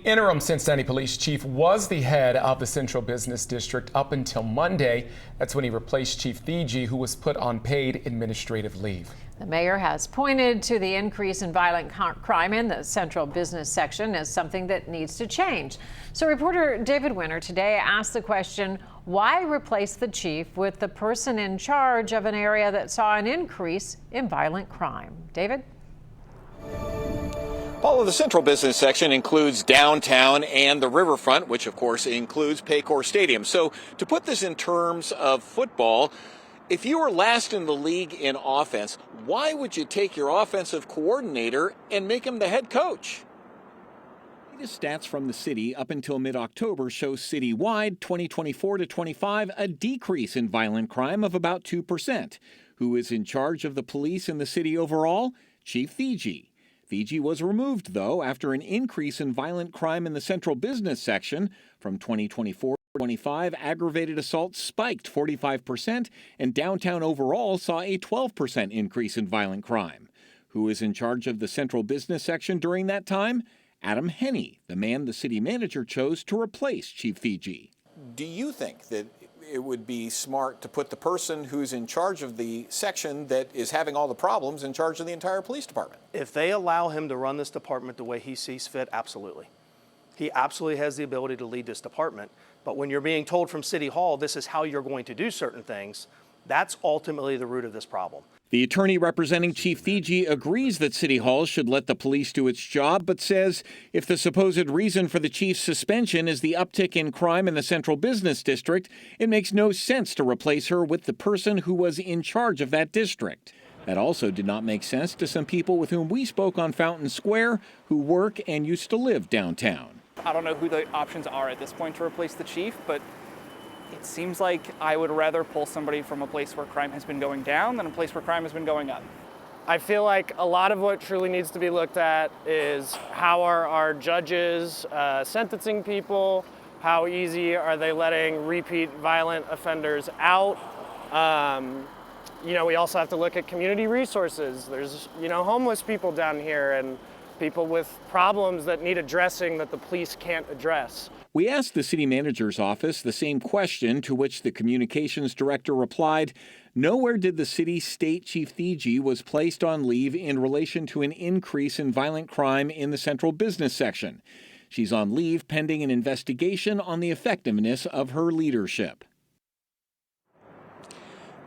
interim Cincinnati Police Chief was the head of the Central Business District up until Monday. That's when he replaced Chief Theetge, who was put on paid administrative leave. The mayor has pointed to the increase in violent crime in the Central Business section as something that needs to change. So reporter David Winter today asked the question, why replace the chief with the person in charge of an area that saw an increase in violent crime? David? Paula, the Central Business section includes downtown and the riverfront, which of course includes Paycor Stadium. So to put this in terms of football, if you were last in the league in offense, why would you take your offensive coordinator and make him the head coach? Latest stats from the city up until mid-October show citywide 2024 to 25 a decrease in violent crime of about 2%. Who is in charge of the police in the city overall? Chief Theetge. Theetge was removed, though, after an increase in violent crime in the Central Business section. From 2024 to 25, aggravated assaults spiked 45%, and downtown overall saw a 12% increase in violent crime. Who is in charge of the Central Business section during that time? Hennie, the man the city manager chose to replace Chief Theetge. Do you think that it would be smart to put the person who's in charge of the section that is having all the problems in charge of the entire police department? If they allow him to run this department the way he sees fit, absolutely. He absolutely has the ability to lead this department. But when you're being told from City Hall, this is how you're going to do certain things, that's ultimately the root of this problem. The attorney representing Chief Theetge agrees that City Hall should let the police do its job, but says if the supposed reason for the chief's suspension is the uptick in crime in the Central Business District, it makes no sense to replace her with the person who was in charge of that district. That also did not make sense to some people with whom we spoke on Fountain Square who work and used to live downtown. I don't know who the options are at this point to replace the chief, but it seems like I would rather pull somebody from a place where crime has been going down than a place where crime has been going up. I feel like a lot of what truly needs to be looked at is how are our judges sentencing people, how easy are they letting repeat violent offenders out. We also have to look at community resources. There's, homeless people down here and people with problems that need addressing that the police can't address. We asked the city manager's office the same question, to which the communications director replied, nowhere did the city state Chief Theetge was placed on leave in relation to an increase in violent crime in the Central Business section. She's on leave pending an investigation on the effectiveness of her leadership.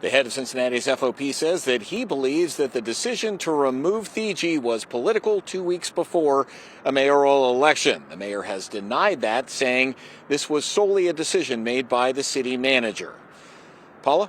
The head of Cincinnati's FOP says that he believes that the decision to remove Theetge was political 2 weeks before a mayoral election. The mayor has denied that, saying this was solely a decision made by the city manager. Paula?